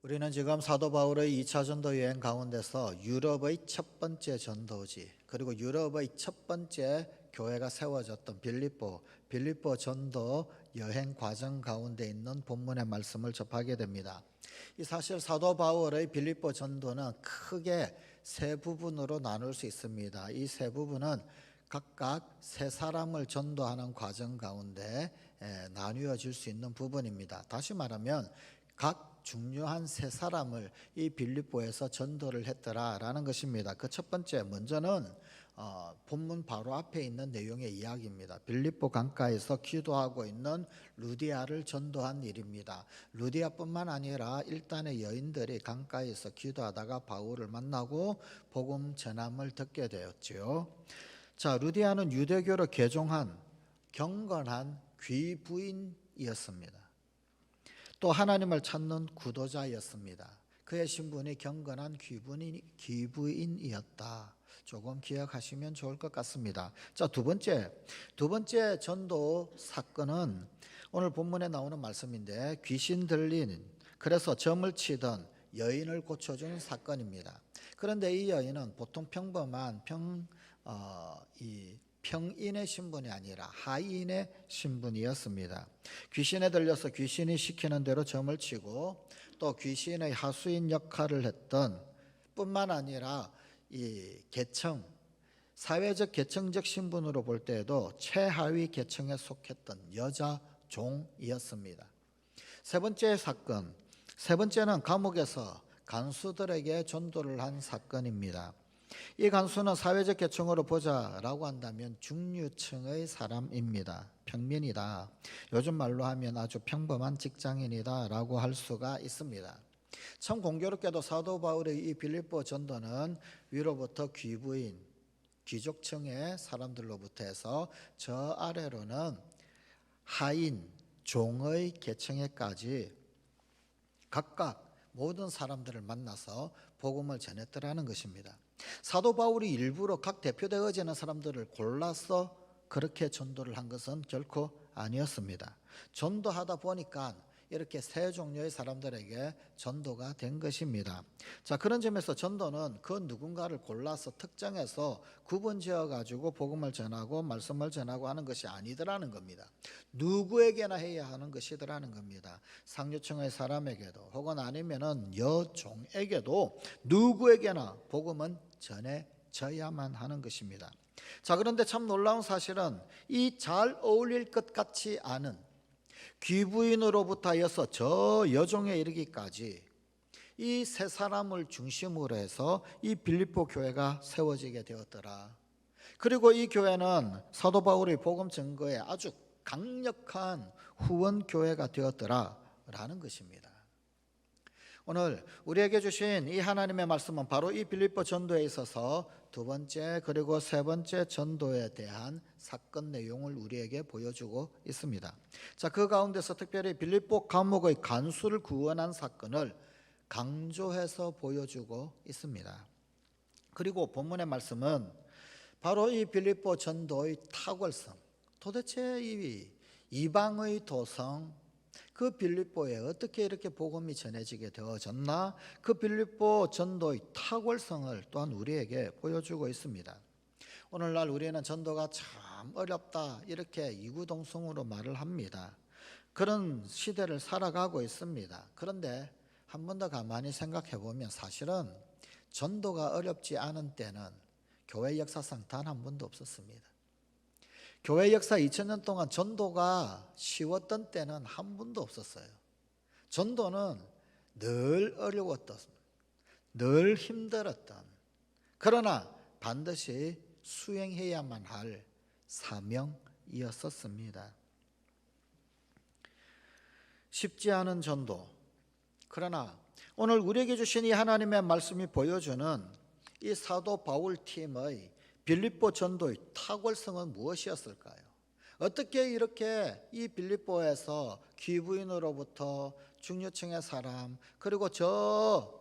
우리는 지금 사도 바울의 2차 전도 여행 가운데서 유럽의 첫 번째 전도지, 그리고 유럽의 첫 번째 교회가 세워졌던 빌립보 전도 여행 과정 가운데 있는 본문의 말씀을 접하게 됩니다. 이 사실 사도 바울의 빌립보 전도는 크게 세 부분으로 나눌 수 있습니다. 이 세 부분은 각각 세 사람을 전도하는 과정 가운데 나뉘어질 수 있는 부분입니다. 다시 말하면 각 중요한 세 사람을 이 빌립보에서 전도를 했더라라는 것입니다. 그 첫 번째, 먼저는 본문 바로 앞에 있는 내용의 이야기입니다. 빌립보 강가에서 기도하고 있는 루디아를 전도한 일입니다. 루디아뿐만 아니라 일단의 여인들이 강가에서 기도하다가 바울을 만나고 복음 전함을 듣게 되었지요. 자, 루디아는 유대교로 개종한 경건한 귀부인이었습니다. 또 하나님을 찾는 구도자였습니다. 그의 신분이 경건한 귀부인이었다. 조금 기억하시면 좋을 것 같습니다. 자, 두 번째 전도 사건은 오늘 본문에 나오는 말씀인데 귀신 들린, 그래서 점을 치던 여인을 고쳐주는 사건입니다. 그런데 이 여인은 보통 평범한 평인의 신분이 아니라 하인의 신분이었습니다. 귀신에 들려서 귀신이 시키는 대로 점을 치고 또 귀신의 하수인 역할을 했던 뿐만 아니라 이 계층, 사회적 계층적 신분으로 볼 때에도 최하위 계층에 속했던 여자 종이었습니다. 세 번째는 감옥에서 간수들에게 전도를 한 사건입니다. 이 간수는 사회적 계층으로 보자라고 한다면 중류층의 사람입니다. 평민이다. 요즘 말로 하면 아주 평범한 직장인이다 라고 할 수가 있습니다. 참 공교롭게도 사도 바울의 이 빌립보 전도는 위로부터 귀부인, 귀족층의 사람들로부터 해서 저 아래로는 하인, 종의 계층에까지 각각 모든 사람들을 만나서 복음을 전했더라는 것입니다. 사도 바울이 일부러 각 대표되어지는 사람들을 골라서 그렇게 전도를 한 것은 결코 아니었습니다. 전도하다 보니까 이렇게 세 종류의 사람들에게 전도가 된 것입니다. 자, 그런 점에서 전도는 그 누군가를 골라서 특정해서 구분지어 가지고 복음을 전하고 말씀을 전하고 하는 것이 아니더라는 겁니다. 누구에게나 해야 하는 것이더라는 겁니다. 상류층의 사람에게도 혹은 아니면은 여종에게도 누구에게나 복음은 전해져야만 하는 것입니다. 자, 그런데 참 놀라운 사실은 이 잘 어울릴 것 같지 않은 귀부인으로부터 하여서 저 여종에 이르기까지 이 세 사람을 중심으로 해서 이 빌립보 교회가 세워지게 되었더라. 그리고 이 교회는 사도 바울의 복음 증거에 아주 강력한 후원 교회가 되었더라라는 것입니다. 오늘 우리에게 주신 이 하나님의 말씀은 바로 이 빌립보 전도에 있어서 두 번째 그리고 세 번째 전도에 대한 사건 내용을 우리에게 보여주고 있습니다. 자, 그 가운데서 특별히 빌립보 감옥의 간수를 구원한 사건을 강조해서 보여주고 있습니다. 그리고 본문의 말씀은 바로 이 빌립보 전도의 탁월성, 도대체 이 이방의 도성 그 빌립보에 어떻게 이렇게 복음이 전해지게 되어졌나? 그 빌립보 전도의 탁월성을 또한 우리에게 보여주고 있습니다. 오늘날 우리는 전도가 참 어렵다 이렇게 이구동성으로 말을 합니다. 그런 시대를 살아가고 있습니다. 그런데 한 번 더 가만히 생각해 보면 사실은 전도가 어렵지 않은 때는 교회 역사상 단 한 번도 없었습니다. 교회 역사 2000년 동안 전도가 쉬웠던 때는 한 번도 없었어요. 전도는 늘 어려웠던, 늘 힘들었던, 그러나 반드시 수행해야만 할 사명이었었습니다. 쉽지 않은 전도, 그러나 오늘 우리에게 주신 이 하나님의 말씀이 보여주는 이 사도 바울 팀의 빌립보 전도의 탁월성은 무엇이었을까요? 어떻게 이렇게 이 빌립보에서 귀부인으로부터 중류층의 사람 그리고 저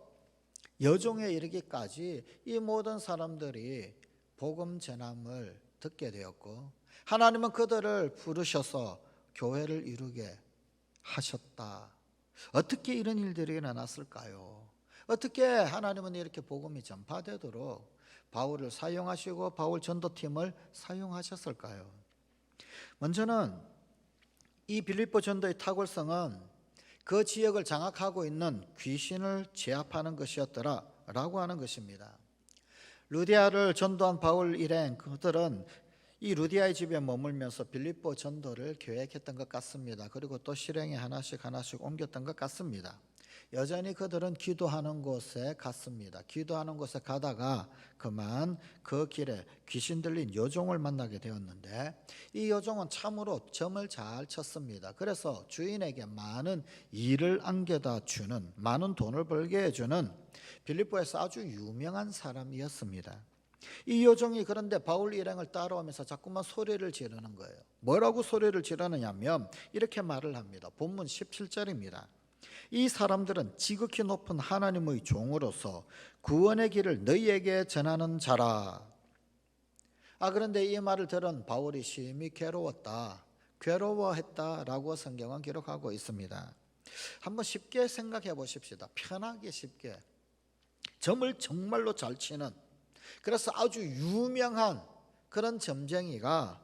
여종에 이르기까지 이 모든 사람들이 복음 전함을 듣게 되었고 하나님은 그들을 부르셔서 교회를 이루게 하셨다. 어떻게 이런 일들이 일어났을까요? 어떻게 하나님은 이렇게 복음이 전파되도록 바울을 사용하시고 바울 전도팀을 사용하셨을까요? 먼저는 이 빌립보 전도의 탁월성은 그 지역을 장악하고 있는 귀신을 제압하는 것이었더라라고 하는 것입니다. 루디아를 전도한 바울 일행 그들은 이 루디아의 집에 머물면서 빌립보 전도를 계획했던 것 같습니다. 그리고 또 실행에 하나씩 옮겼던 것 같습니다. 여전히 그들은 기도하는 곳에 갔습니다. 기도하는 곳에 가다가 그만 그 길에 귀신 들린 여종을 만나게 되었는데 이 여종은 참으로 점을 잘 쳤습니다. 그래서 주인에게 많은 일을 안겨다 주는, 많은 돈을 벌게 해주는 빌립보에서 아주 유명한 사람이었습니다. 이 여종이 그런데 바울 일행을 따라오면서 자꾸만 소리를 지르는 거예요. 뭐라고 소리를 지르느냐면 이렇게 말을 합니다. 본문 17절입니다. 이 사람들은 지극히 높은 하나님의 종으로서 구원의 길을 너희에게 전하는 자라. 그런데 이 말을 들은 바울이 심히 괴로워했다라고 성경은 기록하고 있습니다. 한번 쉽게 생각해 보십시다. 편하게 쉽게. 점을 정말로 잘 치는, 그래서 아주 유명한 그런 점쟁이가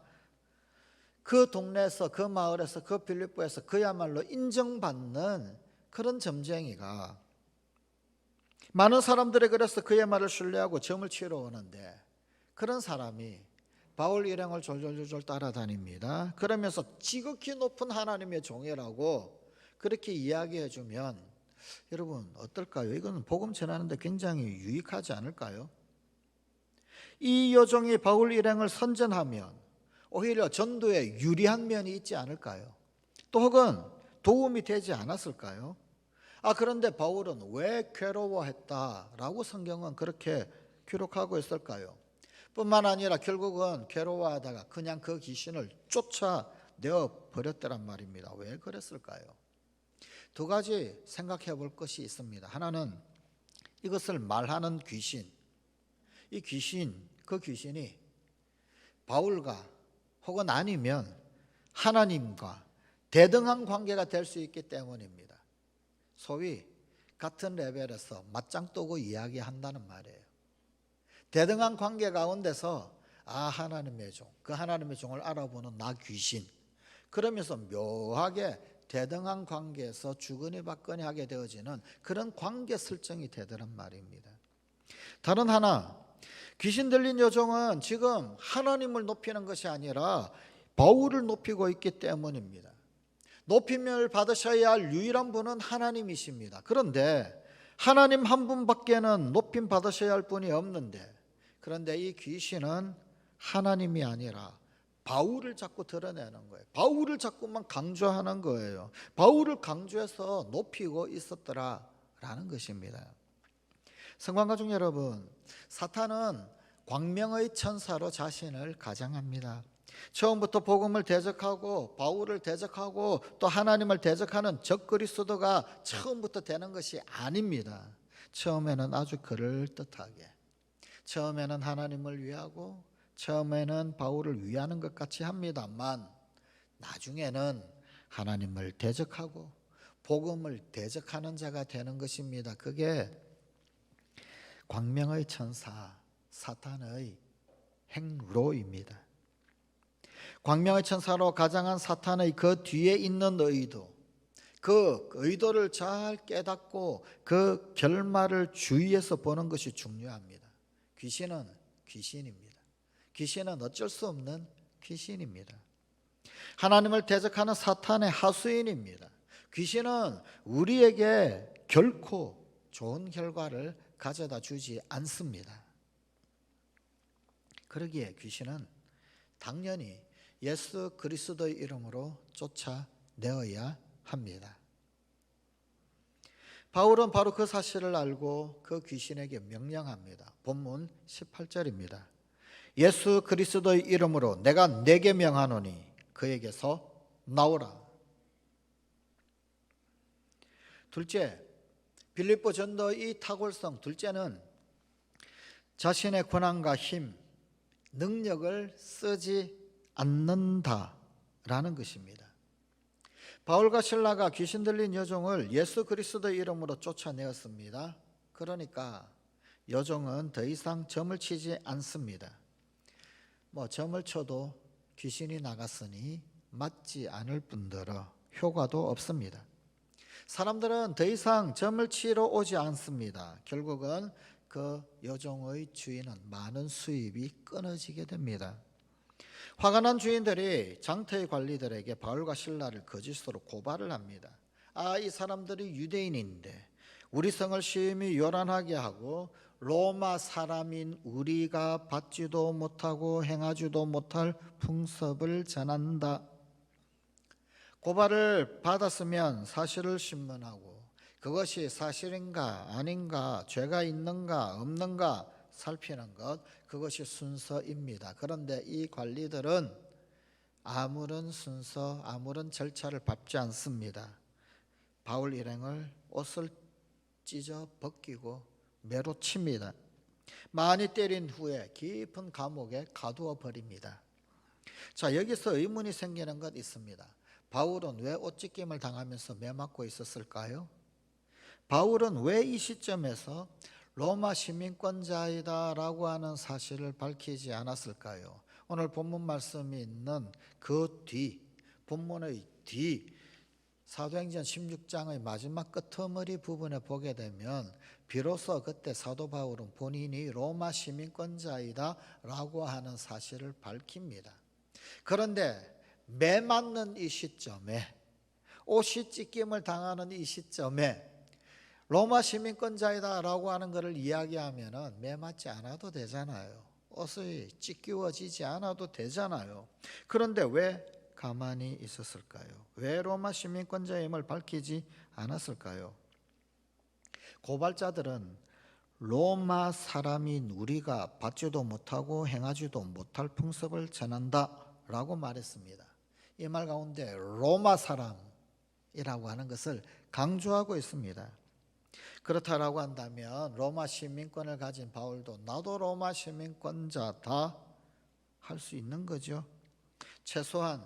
그 동네에서, 그 마을에서, 그 빌립보에서 그야말로 인정받는 그런 점쟁이가 많은 사람들이 그래서 그의 말을 신뢰하고 점을 치러 오는데 그런 사람이 바울 일행을 졸졸졸 따라다닙니다. 그러면서 지극히 높은 하나님의 종이라고 그렇게 이야기해 주면 여러분 어떨까요? 이건 복음 전하는데 굉장히 유익하지 않을까요? 이 여종이 바울 일행을 선전하면 오히려 전도에 유리한 면이 있지 않을까요? 또 혹은 도움이 되지 않았을까요? 그런데 바울은 왜 괴로워했다라고 성경은 그렇게 기록하고 있을까요? 뿐만 아니라 결국은 괴로워하다가 그냥 그 귀신을 쫓아내어 버렸다란 말입니다. 왜 그랬을까요? 두 가지 생각해 볼 것이 있습니다. 하나는 이것을 말하는 귀신, 그 귀신이 바울과 혹은 아니면 하나님과 대등한 관계가 될 수 있기 때문입니다. 소위 같은 레벨에서 맞짱 뜨고 이야기한다는 말이에요. 대등한 관계 가운데서 하나님의 종, 그 하나님의 종을 알아보는 나 귀신, 그러면서 묘하게 대등한 관계에서 주거니 받거니 하게 되어지는 그런 관계 설정이 되더란 말입니다. 다른 하나, 귀신 들린 여종은 지금 하나님을 높이는 것이 아니라 바울을 높이고 있기 때문입니다. 높임을 받으셔야 할 유일한 분은 하나님이십니다. 그런데 하나님 한 분밖에는 높임 받으셔야 할 분이 없는데, 그런데 이 귀신은 하나님이 아니라 바울을 자꾸 드러내는 거예요. 바울을 자꾸만 강조하는 거예요. 바울을 강조해서 높이고 있었더라라는 것입니다. 성관가족 여러분, 사탄은 광명의 천사로 자신을 가장합니다. 처음부터 복음을 대적하고 바울을 대적하고 또 하나님을 대적하는 적그리스도가 처음부터 되는 것이 아닙니다. 처음에는 아주 그럴듯하게, 처음에는 하나님을 위하고 처음에는 바울을 위하는 것 같이 합니다만 나중에는 하나님을 대적하고 복음을 대적하는 자가 되는 것입니다. 그게 광명의 천사 사탄의 행로입니다. 광명의 천사로 가장한 사탄의 그 뒤에 있는 의도, 그 의도를 잘 깨닫고 그 결말을 주의해서 보는 것이 중요합니다. 귀신은 귀신입니다. 귀신은 어쩔 수 없는 귀신입니다. 하나님을 대적하는 사탄의 하수인입니다. 귀신은 우리에게 결코 좋은 결과를 가져다 주지 않습니다. 그러기에 귀신은 당연히 예수 그리스도의 이름으로 쫓아내어야 합니다. 바울은 바로 그 사실을 알고 그 귀신에게 명령합니다. 본문 18절입니다. 예수 그리스도의 이름으로 내가 네게 명하노니 그에게서 나오라. 둘째, 빌립보 전도의 이 탁월성, 둘째는 자신의 권한과 힘, 능력을 쓰지 않는다라는 것입니다. 바울과 실라가 귀신 들린 여종을 예수 그리스도의 이름으로 쫓아내었습니다. 그러니까 여종은 더 이상 점을 치지 않습니다. 점을 쳐도 귀신이 나갔으니 맞지 않을 뿐더러 효과도 없습니다. 사람들은 더 이상 점을 치러 오지 않습니다. 결국은 그 여종의 주인은 많은 수입이 끊어지게 됩니다. 화가 난 주인들이 장터의 관리들에게 바울과 실라를 거짓으로 고발을 합니다. 이 사람들이 유대인인데 우리 성을 심히 요란하게 하고 로마 사람인 우리가 받지도 못하고 행하지도 못할 풍습을 전한다. 고발을 받았으면 사실을 신문하고 그것이 사실인가 아닌가, 죄가 있는가 없는가 살피는 것, 그것이 순서입니다. 그런데 이 관리들은 아무런 순서, 아무런 절차를 밟지 않습니다. 바울 일행을 옷을 찢어 벗기고 매로 칩니다. 많이 때린 후에 깊은 감옥에 가두어 버립니다. 자, 여기서 의문이 생기는 것 있습니다. 바울은 왜 옷찢김을 당하면서 매 맞고 있었을까요? 바울은 왜 이 시점에서 로마 시민권자이다라고 하는 사실을 밝히지 않았을까요? 오늘 본문 말씀이 있는 그 뒤, 본문의 뒤 사도행전 16장의 마지막 끄트머리 부분에 보게 되면 비로소 그때 사도 바울은 본인이 로마 시민권자이다라고 하는 사실을 밝힙니다. 그런데 매 맞는 이 시점에, 옷이 찢김을 당하는 이 시점에 로마 시민권자이다라고 하는 것을 이야기하면은 매 맞지 않아도 되잖아요. 옷이 찢기워지지 않아도 되잖아요. 그런데 왜 가만히 있었을까요? 왜 로마 시민권자임을 밝히지 않았을까요? 고발자들은 로마 사람인 우리가 받지도 못하고 행하지도 못할 풍습을 전한다라고 말했습니다. 이 말 가운데 로마 사람이라고 하는 것을 강조하고 있습니다. 그렇다라고 한다면 로마 시민권을 가진 바울도 나도 로마 시민권자다 할 수 있는 거죠. 최소한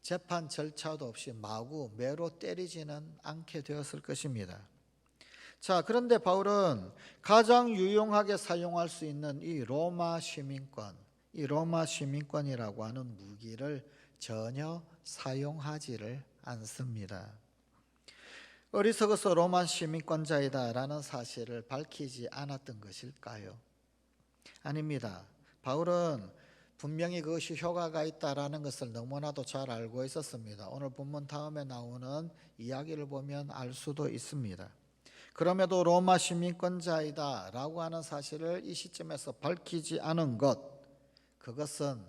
재판 절차도 없이 마구 매로 때리지는 않게 되었을 것입니다. 자, 그런데 바울은 가장 유용하게 사용할 수 있는 이 로마 시민권이라고 하는 무기를 전혀 사용하지를 않습니다. 어리석어서 로마 시민권자이다라는 사실을 밝히지 않았던 것일까요? 아닙니다. 바울은 분명히 그것이 효과가 있다라는 것을 너무나도 잘 알고 있었습니다. 오늘 본문 다음에 나오는 이야기를 보면 알 수도 있습니다. 그럼에도 로마 시민권자이다라고 하는 사실을 이 시점에서 밝히지 않은 것, 그것은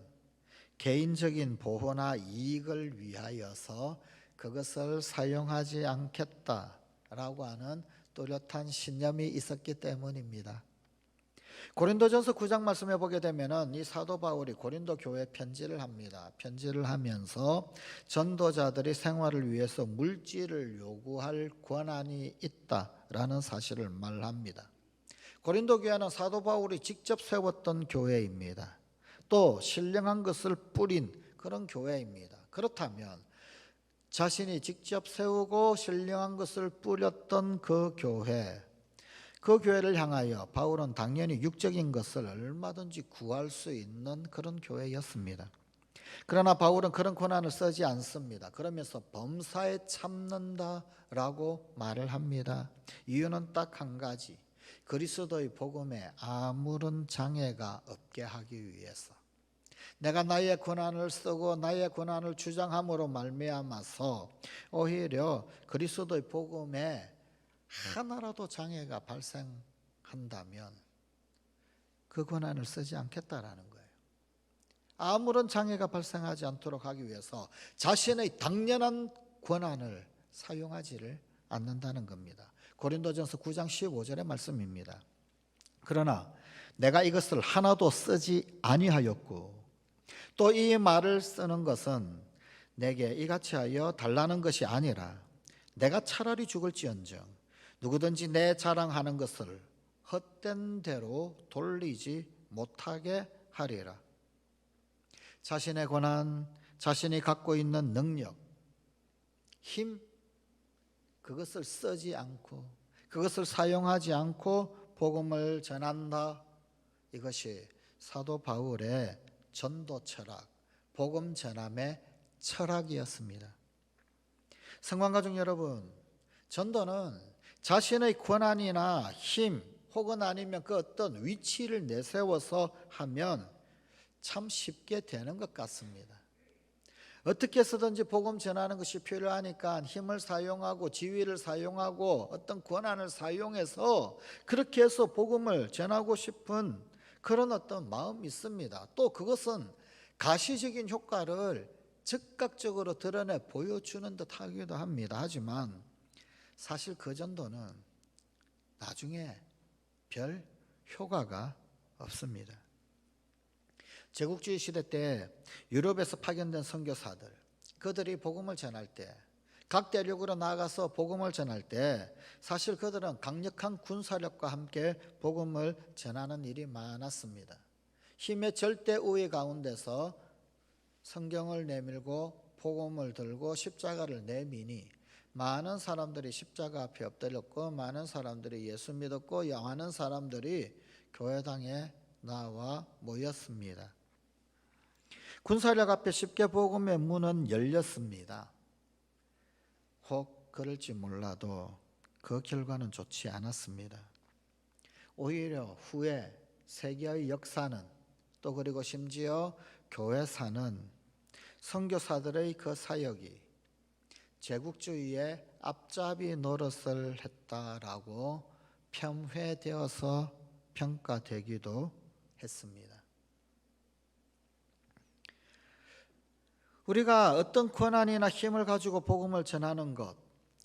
개인적인 보호나 이익을 위하여서 그것을 사용하지 않겠다라고 하는 뚜렷한 신념이 있었기 때문입니다. 고린도전서 9장 말씀에 보게 되면은 이 사도 바울이 고린도 교회에 편지를 합니다. 편지를 하면서 전도자들이 생활을 위해서 물질을 요구할 권한이 있다라는 사실을 말합니다. 고린도 교회는 사도 바울이 직접 세웠던 교회입니다. 또 신령한 것을 뿌린 그런 교회입니다. 그렇다면 자신이 직접 세우고 신령한 것을 뿌렸던 그 교회를 향하여 바울은 당연히 육적인 것을 얼마든지 구할 수 있는 그런 교회였습니다. 그러나 바울은 그런 권한을 쓰지 않습니다. 그러면서 범사에 참는다라고 말을 합니다. 이유는 딱 한 가지, 그리스도의 복음에 아무런 장애가 없게 하기 위해서. 내가 나의 권한을 쓰고 나의 권한을 주장함으로 말미암아서 오히려 그리스도의 복음에 하나라도 장애가 발생한다면 그 권한을 쓰지 않겠다라는 거예요. 아무런 장애가 발생하지 않도록 하기 위해서 자신의 당연한 권한을 사용하지를 않는다는 겁니다. 고린도전서 9장 15절의 말씀입니다. 그러나 내가 이것을 하나도 쓰지 아니하였고 또 이 말을 쓰는 것은 내게 이같이 하여 달라는 것이 아니라 내가 차라리 죽을지언정 누구든지 내 자랑하는 것을 헛된 대로 돌리지 못하게 하리라. 자신의 권한, 자신이 갖고 있는 능력, 힘, 그것을 쓰지 않고 그것을 사용하지 않고 복음을 전한다. 이것이 사도 바울의 전도 철학, 복음 전함의 철학이었습니다. 성관가족 여러분, 전도는 자신의 권한이나 힘 혹은 아니면 그 어떤 위치를 내세워서 하면 참 쉽게 되는 것 같습니다. 어떻게 해서든지 복음 전하는 것이 필요하니까 힘을 사용하고 지위를 사용하고 어떤 권한을 사용해서 그렇게 해서 복음을 전하고 싶은 그런 어떤 마음이 있습니다. 또 그것은 가시적인 효과를 즉각적으로 드러내 보여주는 듯 하기도 합니다. 하지만 사실 그 전도는 나중에 별 효과가 없습니다. 제국주의 시대 때 유럽에서 파견된 선교사들, 그들이 복음을 전할 때, 각 대륙으로 나가서 복음을 전할 때 사실 그들은 강력한 군사력과 함께 복음을 전하는 일이 많았습니다. 힘의 절대 우위 가운데서 성경을 내밀고 복음을 들고 십자가를 내미니 많은 사람들이 십자가 앞에 엎드렸고 많은 사람들이 예수 믿었고 많은 사람들이 교회당에 나와 모였습니다. 군사력 앞에 쉽게 복음의 문은 열렸습니다. 혹 그럴지 몰라도 그 결과는 좋지 않았습니다. 오히려 후에 세계의 역사는 또 그리고 심지어 교회사는 선교사들의 그 사역이 제국주의의 앞잡이 노릇을 했다라고 폄훼되어서 평가되기도 했습니다. 우리가 어떤 권한이나 힘을 가지고 복음을 전하는 것,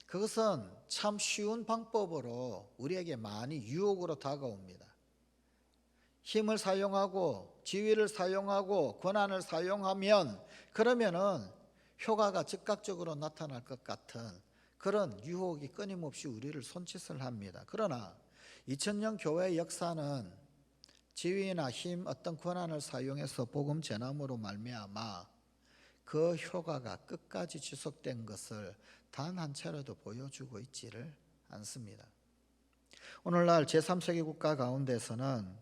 그것은 참 쉬운 방법으로 우리에게 많이 유혹으로 다가옵니다. 힘을 사용하고 지위를 사용하고 권한을 사용하면 그러면은 효과가 즉각적으로 나타날 것 같은 그런 유혹이 끊임없이 우리를 손짓을 합니다. 그러나 2000년 교회의 역사는 지위나 힘, 어떤 권한을 사용해서 복음 전함으로 말미암아 그 효과가 끝까지 지속된 것을 단 한 차례도 보여주고 있지를 않습니다. 오늘날 제3세계 국가 가운데서는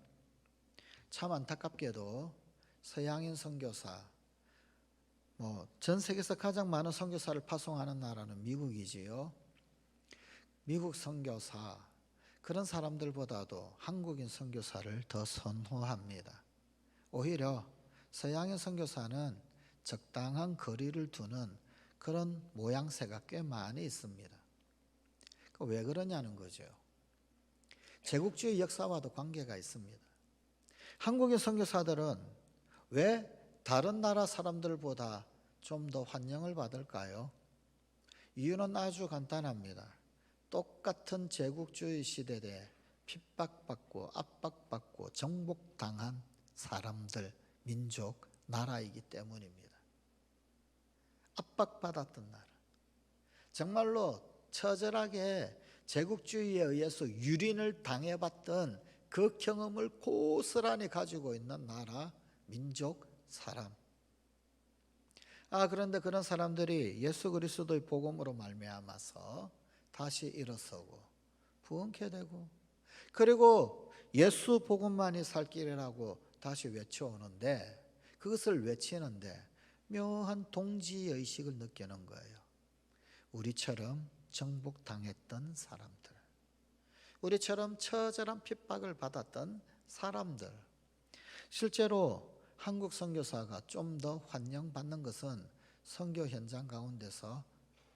참 안타깝게도 서양인 선교사, 전 세계에서 가장 많은 선교사를 파송하는 나라는 미국이지요. 미국 선교사, 그런 사람들보다도 한국인 선교사를 더 선호합니다. 오히려 서양인 선교사는 적당한 거리를 두는 그런 모양새가 꽤 많이 있습니다. 왜 그러냐는 거죠. 제국주의 역사와도 관계가 있습니다. 한국인 선교사들은 왜 다른 나라 사람들보다 좀 더 환영을 받을까요? 이유는 아주 간단합니다. 똑같은 제국주의 시대에 핍박받고 압박받고 정복당한 사람들, 민족, 나라이기 때문입니다. 압박받았던 나라, 정말로 처절하게 제국주의에 의해서 유린을 당해봤던 그 경험을 고스란히 가지고 있는 나라, 민족, 사람. 그런데 그런 사람들이 예수 그리스도의 복음으로 말미암아서 다시 일어서고 부흥케 되고 그리고 예수 복음만이 살 길이라고 다시 외쳐오는데 그것을 외치는데 묘한 동지의식을 느끼는 거예요. 우리처럼 정복당했던 사람들, 우리처럼 처절한 핍박을 받았던 사람들. 실제로 한국 선교사가 좀 더 환영받는 것은 선교 현장 가운데서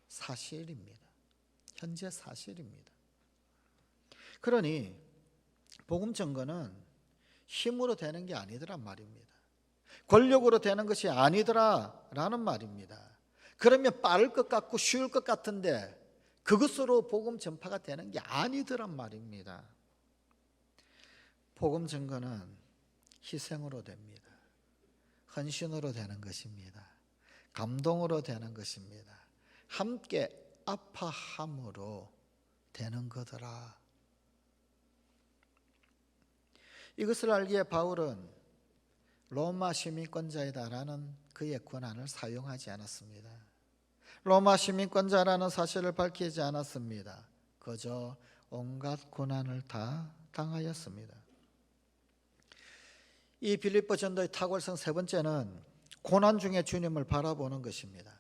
사실입니다. 현재 사실입니다. 그러니 복음 전거는 힘으로 되는 게 아니더란 말입니다. 권력으로 되는 것이 아니더라라는 말입니다. 그러면 빠를 것 같고 쉬울 것 같은데 그것으로 복음 전파가 되는 게 아니더란 말입니다. 복음 전거는 희생으로 됩니다. 헌신으로 되는 것입니다. 감동으로 되는 것입니다. 함께 아파함으로 되는 거더라. 이것을 알기에 바울은 로마 시민권자이다라는 그의 권한을 사용하지 않았습니다. 로마 시민권자라는 사실을 밝히지 않았습니다. 그저 온갖 고난을 다 당하였습니다. 이 빌립보 전도의 탁월성 세 번째는 고난 중에 주님을 바라보는 것입니다.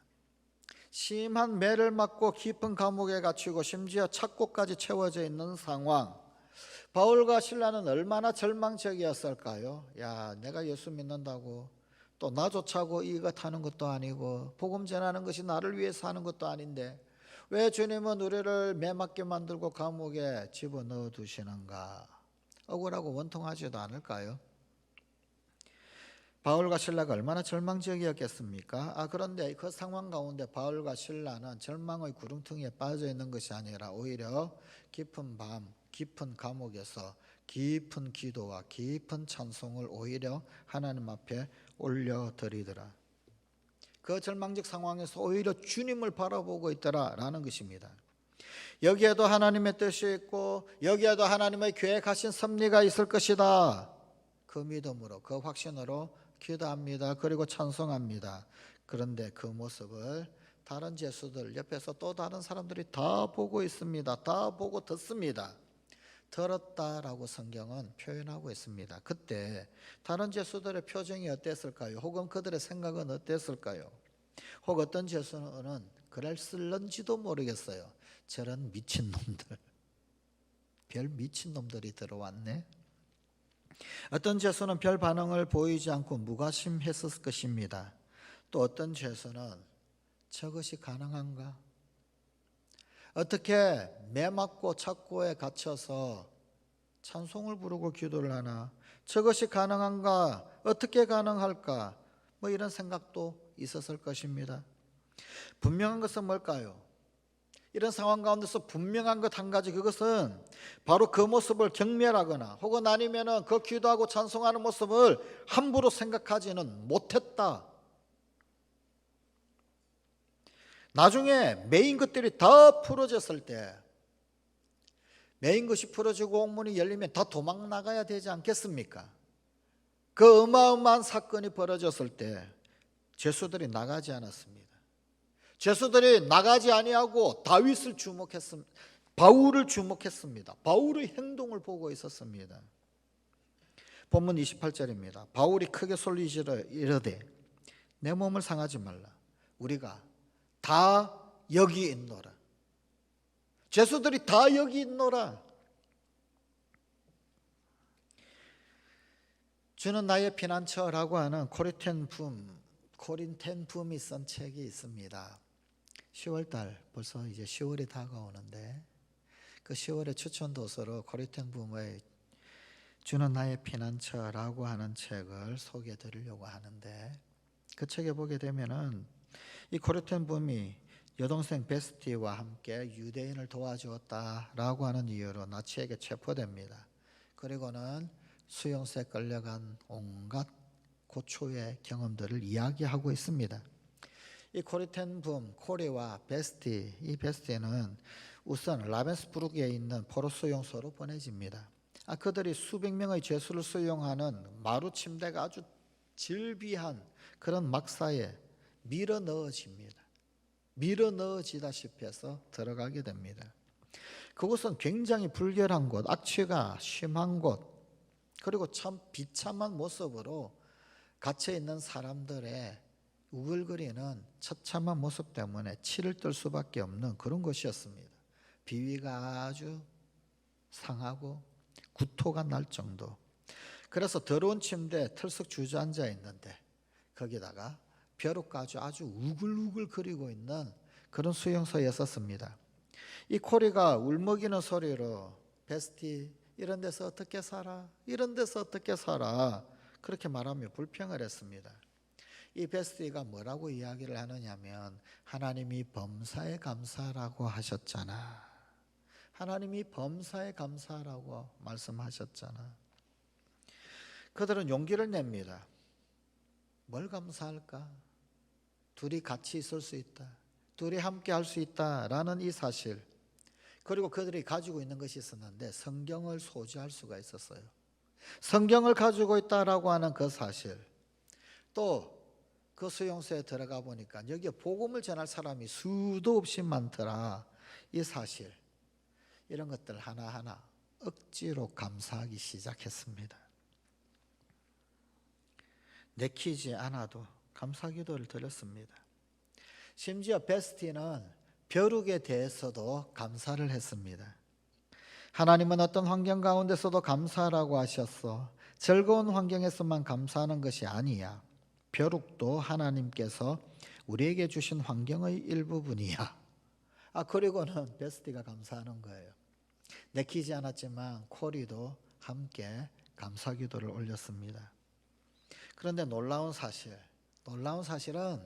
심한 매를 맞고 깊은 감옥에 갇히고 심지어 착고까지 채워져 있는 상황, 바울과 실라는 얼마나 절망적이었을까요? 야, 내가 예수 믿는다고 또 나조차고 이것 하는 것도 아니고 복음 전하는 것이 나를 위해서 하는 것도 아닌데 왜 주님은 우리를 매맞게 만들고 감옥에 집어넣어 두시는가? 억울하고 원통하지도 않을까요? 바울과 실라가 얼마나 절망적이었겠습니까? 그런데 그 상황 가운데 바울과 실라는 절망의 구름통에 빠져 있는 것이 아니라 오히려 깊은 밤, 깊은 감옥에서 깊은 기도와 깊은 찬송을 오히려 하나님 앞에 올려드리더라. 그 절망적 상황에서 오히려 주님을 바라보고 있더라라는 것입니다. 여기에도 하나님의 뜻이 있고 여기에도 하나님의 계획하신 섭리가 있을 것이다. 그 믿음으로, 그 확신으로 기도합니다. 그리고 찬송합니다. 그런데 그 모습을 다른 제수들 옆에서 또 다른 사람들이 다 보고 있습니다. 다 보고 듣습니다. 들었다라고 성경은 표현하고 있습니다. 그때 다른 제수들의 표정이 어땠을까요? 혹은 그들의 생각은 어땠을까요? 혹 어떤 제수는 그랬을런지도 모르겠어요. 저런 미친놈들, 별 미친놈들이 들어왔네. 어떤 제수는 별 반응을 보이지 않고 무관심했을 것입니다. 또 어떤 제수는 저것이 가능한가? 어떻게 매맞고 착고에 갇혀서 찬송을 부르고 기도를 하나? 저것이 가능한가? 어떻게 가능할까? 이런 생각도 있었을 것입니다. 분명한 것은 뭘까요? 이런 상황 가운데서 분명한 것 한 가지, 그것은 바로 그 모습을 경멸하거나 혹은 아니면은 그 기도하고 찬송하는 모습을 함부로 생각하지는 못했다. 나중에 메인 것들이 다 풀어졌을 때, 메인 것이 풀어지고 옥문이 열리면 다 도망 나가야 되지 않겠습니까? 그 어마어마한 사건이 벌어졌을 때 제수들이 나가지 않았습니다. 제수들이 나가지 아니하고 다윗을 주목했습니다. 바울을 주목했습니다. 바울의 행동을 보고 있었습니다. 본문 28절입니다. 바울이 크게 소리지르 이르되 내 몸을 상하지 말라. 우리가 다 여기 있노라. 제수들이 다 여기 있노라. 주는 나의 피난처라고 하는 코린텐 붐이 쓴 책이 있습니다. 10월달 벌써 이제 10월이 다가오는데 그 10월의 추천 도서로 코린텐 붐의 주는 나의 피난처라고 하는 책을 소개해 드리려고 하는데, 그 책에 보게 되면은 이 코린텐 붐이 여동생 베스티와 함께 유대인을 도와주었다라고 하는 이유로 나치에게 체포됩니다. 그리고는 수용소에 끌려간 온갖 고초의 경험들을 이야기하고 있습니다. 이 코린텐 붐, 코리와 베스티, 이 베스티는 우선 라벤스부르크에 있는 포로 수용소로 보내집니다. 그들이 수백 명의 죄수를 수용하는 마루 침대가 아주 질비한 그런 막사에 밀어 넣어집니다. 밀어 넣어지다시피 해서 들어가게 됩니다. 그곳은 굉장히 불결한 곳, 악취가 심한 곳, 그리고 참 비참한 모습으로 갇혀 있는 사람들의 우글거리는 처참한 모습 때문에 치를 떨 수밖에 없는 그런 곳이었습니다. 비위가 아주 상하고 구토가 날 정도. 그래서 더러운 침대에 털썩 주저앉아 있는데 거기다가 벼룩까지 아주 우글우글 거리고 있는 그런 수용소였었습니다. 이 코리가 울먹이는 소리로 베스티, 이런 데서 어떻게 살아? 이런 데서 어떻게 살아? 그렇게 말하며 불평을 했습니다. 이 베스티가 뭐라고 이야기를 하느냐면 하나님이 범사에 감사라고 하셨잖아. 하나님이 범사에 감사라고 말씀하셨잖아. 그들은 용기를 냅니다. 뭘 감사할까? 둘이 같이 있을 수 있다. 둘이 함께 할 수 있다라는 이 사실. 그리고 그들이 가지고 있는 것이 있었는데 성경을 소지할 수가 있었어요. 성경을 가지고 있다라고 하는 그 사실. 또 그 수용소에 들어가 보니까 여기에 복음을 전할 사람이 수도 없이 많더라. 이 사실, 이런 것들 하나하나 억지로 감사하기 시작했습니다. 내키지 않아도 감사기도를 드렸습니다. 심지어 베스티는 벼룩에 대해서도 감사를 했습니다. 하나님은 어떤 환경 가운데서도 감사하라고 하셨어. 즐거운 환경에서만 감사하는 것이 아니야. 벼룩도 하나님께서 우리에게 주신 환경의 일부분이야. 그리고는 베스티가 감사하는 거예요. 내키지 않았지만 코리도 함께 감사기도를 올렸습니다. 그런데 놀라운 사실은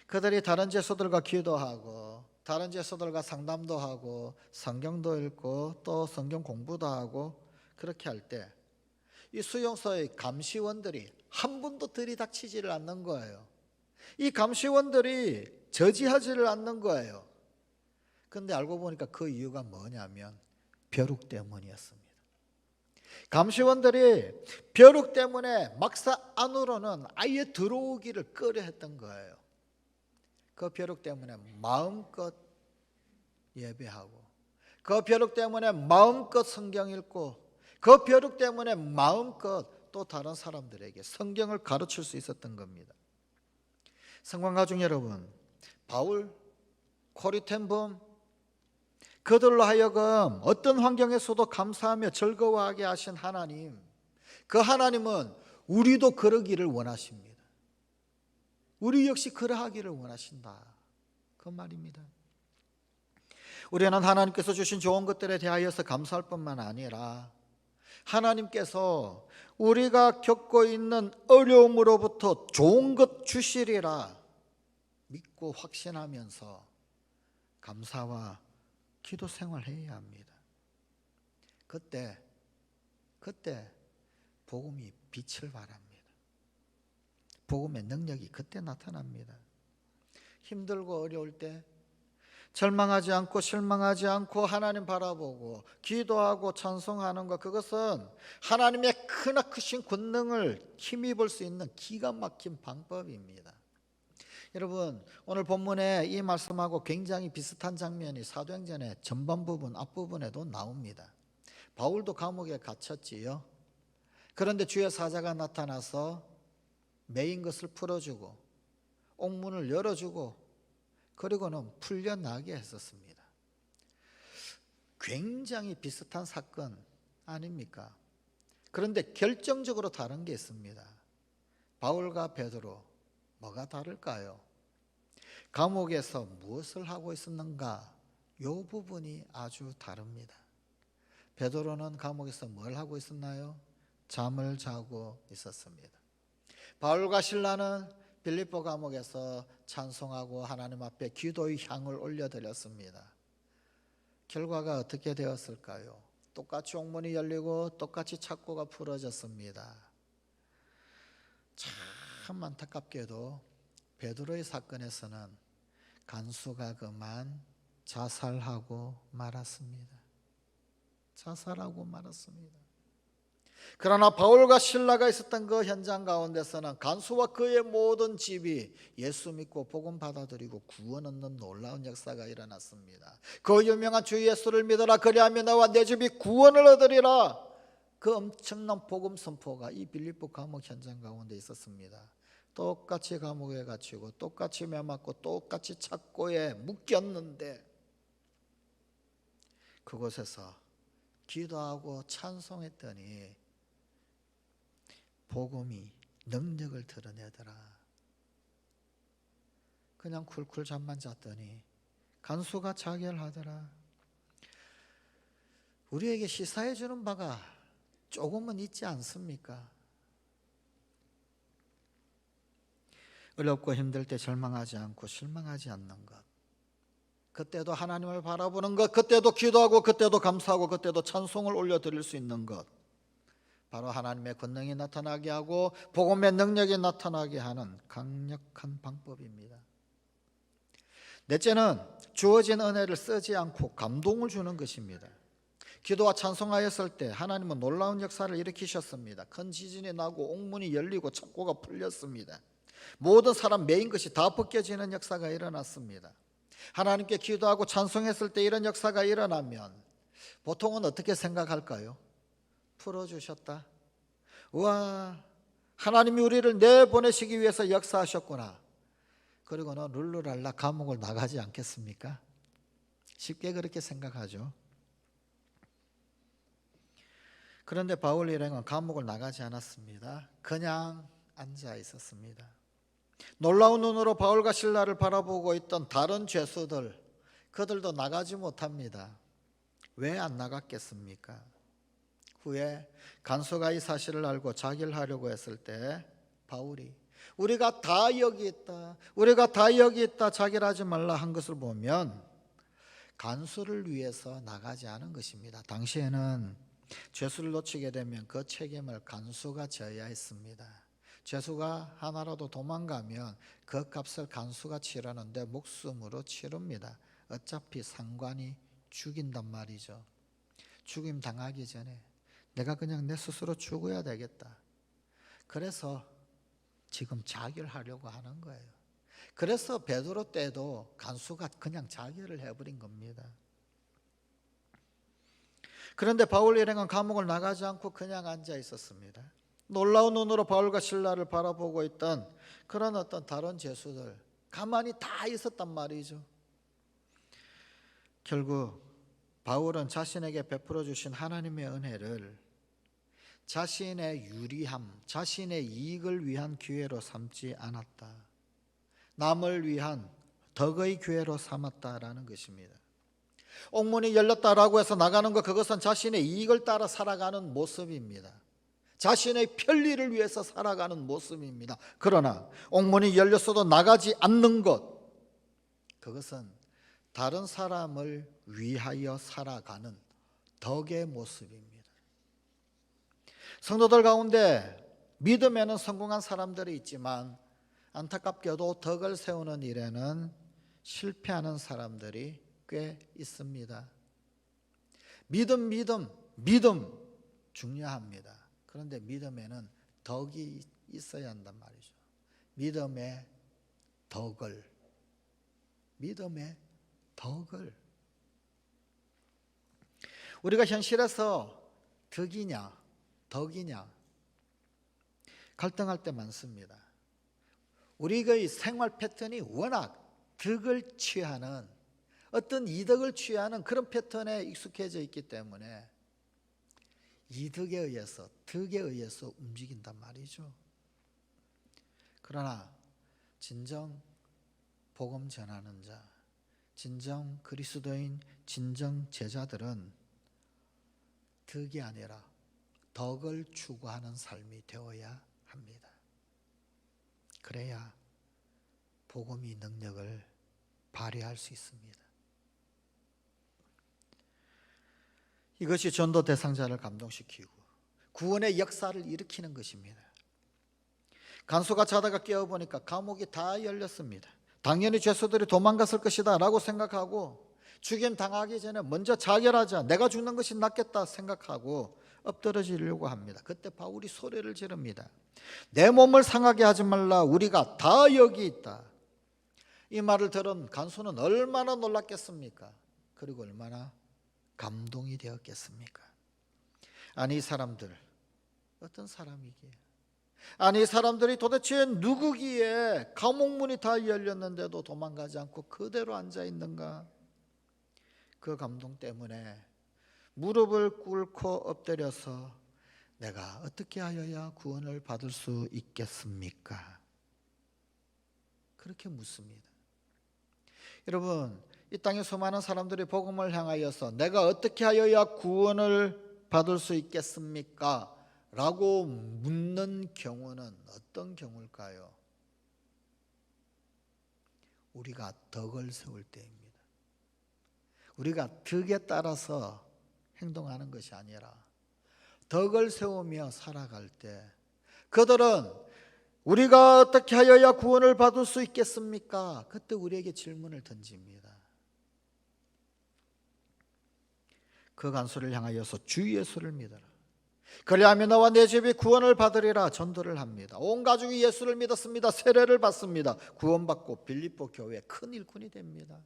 그들이 다른 제소들과 기도하고 다른 제소들과 상담도 하고 성경도 읽고 또 성경 공부도 하고 그렇게 할 때 이 수용소의 감시원들이 한 분도 들이닥치지를 않는 거예요. 이 감시원들이 저지하지를 않는 거예요. 그런데 알고 보니까 그 이유가 뭐냐면 벼룩 때문이었습니다. 감시원들이 벼룩 때문에 막사 안으로는 아예 들어오기를 꺼려했던 거예요. 그 벼룩 때문에 마음껏 예배하고, 그 벼룩 때문에 마음껏 성경 읽고, 그 벼룩 때문에 마음껏 또 다른 사람들에게 성경을 가르칠 수 있었던 겁니다. 성관가족 여러분, 바울, 코리텐범, 그들로 하여금 어떤 환경에서도 감사하며 즐거워하게 하신 하나님, 그 하나님은 우리도 그러기를 원하십니다. 우리 역시 그러하기를 원하신다, 그 말입니다. 우리는 하나님께서 주신 좋은 것들에 대하여서 감사할 뿐만 아니라 하나님께서 우리가 겪고 있는 어려움으로부터 좋은 것 주시리라 믿고 확신하면서 감사와 기도 생활해야 합니다. 그때 복음이 빛을 발합니다. 복음의 능력이 그때 나타납니다. 힘들고 어려울 때 절망하지 않고 실망하지 않고 하나님 바라보고 기도하고 찬송하는 것, 그것은 하나님의 크나크신 권능을 힘입을 수 있는 기가 막힌 방법입니다. 여러분, 오늘 본문에 이 말씀하고 굉장히 비슷한 장면이 사도행전의 전반 부분, 앞부분에도 나옵니다. 바울도 감옥에 갇혔지요. 그런데 주의 사자가 나타나서 매인 것을 풀어주고 옥문을 열어주고 그리고는 풀려나게 했었습니다. 굉장히 비슷한 사건 아닙니까? 그런데 결정적으로 다른 게 있습니다. 바울과 베드로, 뭐가 다를까요? 감옥에서 무엇을 하고 있었는가? 이 부분이 아주 다릅니다. 베드로는 감옥에서 뭘 하고 있었나요? 잠을 자고 있었습니다. 바울과 실라는 빌립보 감옥에서 찬송하고 하나님 앞에 기도의 향을 올려드렸습니다. 결과가 어떻게 되었을까요? 똑같이 옥문이 열리고 똑같이 착고가 풀어졌습니다. 참 안타깝게도 베드로의 사건에서는 간수가 그만 자살하고 말았습니다. 그러나 바울과 실라가 있었던 그 현장 가운데서는 간수와 그의 모든 집이 예수 믿고 복음 받아들이고 구원 얻는 놀라운 역사가 일어났습니다. 그 유명한 주 예수를 믿어라, 그리하면 너와 내 집이 구원을 얻으리라, 그 엄청난 복음 선포가 이 빌립보 감옥 현장 가운데 있었습니다. 똑같이 감옥에 갇히고 똑같이 매맞고 똑같이 착고에 묶였는데 그곳에서 기도하고 찬송했더니 복음이 능력을 드러내더라. 그냥 쿨쿨 잠만 잤더니 간수가 자결하더라. 우리에게 시사해 주는 바가 조금은 있지 않습니까? 어렵고 힘들 때 절망하지 않고 실망하지 않는 것, 그때도 하나님을 바라보는 것, 그때도 기도하고 그때도 감사하고 그때도 찬송을 올려드릴 수 있는 것, 바로 하나님의 권능이 나타나게 하고 복음의 능력이 나타나게 하는 강력한 방법입니다. 넷째는 주어진 은혜를 쓰지 않고 감동을 주는 것입니다. 기도와 찬송하였을 때 하나님은 놀라운 역사를 일으키셨습니다. 큰 지진이 나고 옥문이 열리고 착고가 풀렸습니다. 모든 사람 매인 것이 다 벗겨지는 역사가 일어났습니다. 하나님께 기도하고 찬송했을 때 이런 역사가 일어나면 보통은 어떻게 생각할까요? 풀어주셨다. 우와, 하나님이 우리를 내보내시기 위해서 역사하셨구나. 그리고는 룰루랄라 감옥을 나가지 않겠습니까? 쉽게 그렇게 생각하죠. 그런데 바울 일행은 감옥을 나가지 않았습니다. 그냥 앉아 있었습니다. 놀라운 눈으로 바울과 실라를 바라보고 있던 다른 죄수들, 그들도 나가지 못합니다. 왜 안 나갔겠습니까? 후에 간수가 이 사실을 알고 자기를 하려고 했을 때 바울이 우리가 다 여기 있다, 우리가 다 여기 있다 자기를 하지 말라 한 것을 보면 간수를 위해서 나가지 않은 것입니다. 당시에는 죄수를 놓치게 되면 그 책임을 간수가 져야 했습니다. 죄수가 하나라도 도망가면 그 값을 간수가 치르는데 목숨으로 치릅니다. 어차피 상관이 죽인단 말이죠. 죽임 당하기 전에 내가 그냥 내 스스로 죽어야 되겠다. 그래서 지금 자결 하려고 하는 거예요. 그래서 베드로 때도 간수가 그냥 자결을 해버린 겁니다. 그런데 바울 일행은 감옥을 나가지 않고 그냥 앉아 있었습니다. 놀라운 눈으로 바울과 실라를 바라보고 있던 그런 어떤 다른 죄수들 가만히 다 있었단 말이죠. 결국 바울은 자신에게 베풀어 주신 하나님의 은혜를 자신의 유리함, 자신의 이익을 위한 기회로 삼지 않았다. 남을 위한 덕의 기회로 삼았다라는 것입니다. 옥문이 열렸다라고 해서 나가는 것, 그것은 자신의 이익을 따라 살아가는 모습입니다. 자신의 편리를 위해서 살아가는 모습입니다. 그러나 옥문이 열렸어도 나가지 않는 것, 그것은 다른 사람을 위하여 살아가는 덕의 모습입니다. 성도들 가운데 믿음에는 성공한 사람들이 있지만 안타깝게도 덕을 세우는 일에는 실패하는 사람들이 꽤 있습니다. 믿음 중요합니다. 그런데 믿음에는 덕이 있어야 한단 말이죠. 믿음의 덕을 우리가 현실에서 덕이냐 갈등할 때 많습니다. 우리의 생활 패턴이 워낙 덕을 취하는, 어떤 이덕을 취하는 그런 패턴에 익숙해져 있기 때문에 이덕에 의해서, 덕에 의해서 움직인단 말이죠. 그러나 진정 복음 전하는 자, 진정 그리스도인, 진정 제자들은 덕이 아니라 덕을 추구하는 삶이 되어야 합니다. 그래야 복음이 능력을 발휘할 수 있습니다. 이것이 전도 대상자를 감동시키고 구원의 역사를 일으키는 것입니다. 간수가 자다가 깨어보니까 감옥이 다 열렸습니다. 당연히 죄수들이 도망갔을 것이다 라고 생각하고 죽임 당하기 전에 먼저 자결하자, 내가 죽는 것이 낫겠다 생각하고 엎드러지려고 합니다. 그때 바울이 소리를 지릅니다. 내 몸을 상하게 하지 말라, 우리가 다 여기 있다. 이 말을 들은 간수는 얼마나 놀랐겠습니까? 그리고 얼마나 감동이 되었겠습니까? 아니 이 사람들 어떤 사람이기에, 아니 이 사람들이 도대체 누구기에 감옥문이 다 열렸는데도 도망가지 않고 그대로 앉아 있는가? 그 감동 때문에 무릎을 꿇고 엎드려서 내가 어떻게 하여야 구원을 받을 수 있겠습니까? 그렇게 묻습니다. 여러분, 이 땅에 수많은 사람들이 복음을 향하여서 내가 어떻게 하여야 구원을 받을 수 있겠습니까? 라고 묻는 경우는 어떤 경우일까요? 우리가 덕을 세울 때입니다. 우리가 덕에 따라서 행동하는 것이 아니라 덕을 세우며 살아갈 때 그들은 우리가 어떻게 하여야 구원을 받을 수 있겠습니까? 그때 우리에게 질문을 던집니다. 그 간수를 향하여서 주 예수를 믿어라. 그리하면 너와 내 집이 구원을 받으리라 전도를 합니다. 온 가족이 예수를 믿었습니다. 세례를 받습니다. 구원받고 빌립보 교회 큰 일꾼이 됩니다.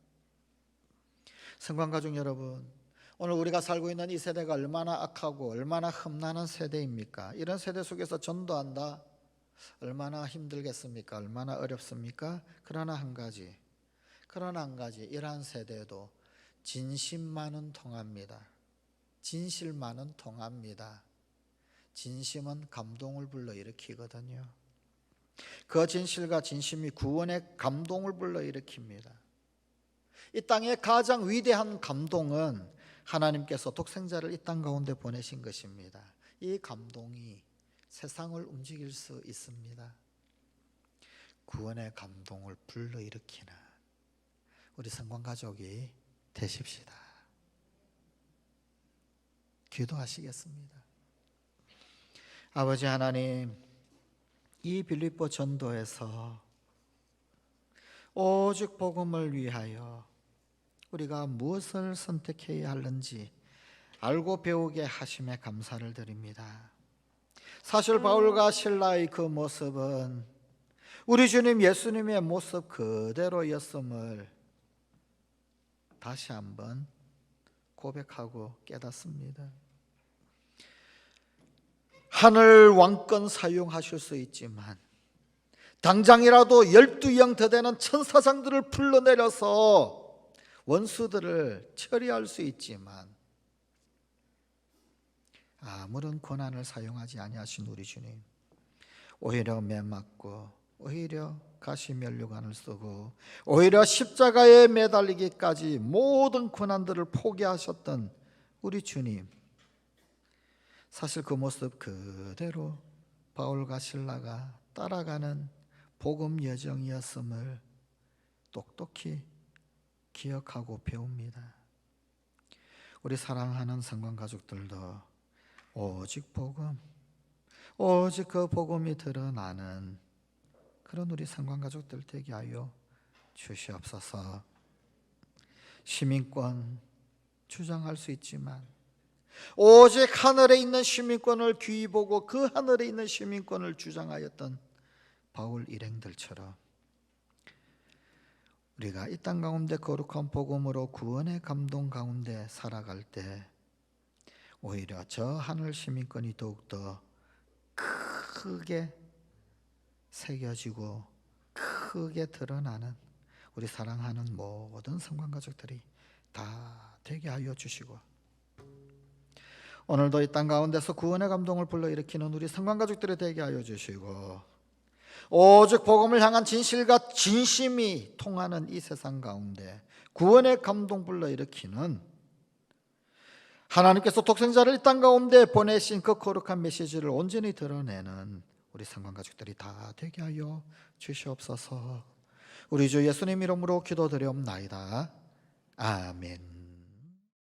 성관가족 여러분, 오늘 우리가 살고 있는 이 세대가 얼마나 악하고 얼마나 험난한 세대입니까? 이런 세대 속에서 전도한다? 얼마나 힘들겠습니까? 얼마나 어렵습니까? 그러나 한 가지, 이러한 세대도 진심만은 통합니다. 진실만은 통합니다. 진심은 감동을 불러일으키거든요. 그 진실과 진심이 구원의 감동을 불러일으킵니다. 이 땅의 가장 위대한 감동은 하나님께서 독생자를 이 땅 가운데 보내신 것입니다. 이 감동이 세상을 움직일 수 있습니다. 구원의 감동을 불러일으키는 우리 성관가족이 되십시다. 기도하시겠습니다. 아버지 하나님, 이 빌립보 전도에서 오직 복음을 위하여 우리가 무엇을 선택해야 하는지 알고 배우게 하심에 감사를 드립니다. 사실 바울과 실라의 그 모습은 우리 주님 예수님의 모습 그대로였음을 다시 한번 고백하고 깨닫습니다. 하늘 왕권 사용하실 수 있지만 당장이라도 12영 더 되는 천사장들을 불러내려서 원수들을 처리할 수 있지만 아무런 권한을 사용하지 아니하신 우리 주님, 오히려 매맞고 오히려 가시면류관을 쓰고 오히려 십자가에 매달리기까지 모든 권한들을 포기하셨던 우리 주님, 사실 그 모습 그대로 바울과 실라가 따라가는 복음 여정이었음을 똑똑히 기억하고 배웁니다. 우리 사랑하는 성관 가족들도 오직 복음, 오직 그 복음이 드러나는 그런 우리 성관 가족들 되게 하여 주시옵소서. 시민권 주장할 수 있지만 오직 하늘에 있는 시민권을 귀히 보고 그 하늘에 있는 시민권을 주장하였던 바울 일행들처럼 우리가 이 땅 가운데 거룩한 복음으로 구원의 감동 가운데 살아갈 때 오히려 저 하늘 시민권이 더욱더 크게 새겨지고 크게 드러나는 우리 사랑하는 모든 성관 가족들이 다 되게 하여 주시고, 오늘도 이 땅 가운데서 구원의 감동을 불러일으키는 우리 성관 가족들이 되게 하여 주시고, 오직 복음을 향한 진실과 진심이 통하는 이 세상 가운데 구원의 감동 불러일으키는 하나님께서 독생자를 이 땅 가운데 보내신 그 거룩한 메시지를 온전히 드러내는 우리 성관 가족들이 다 되게 하여 주시옵소서. 우리 주 예수님 이름으로 기도드리옵나이다. 아멘.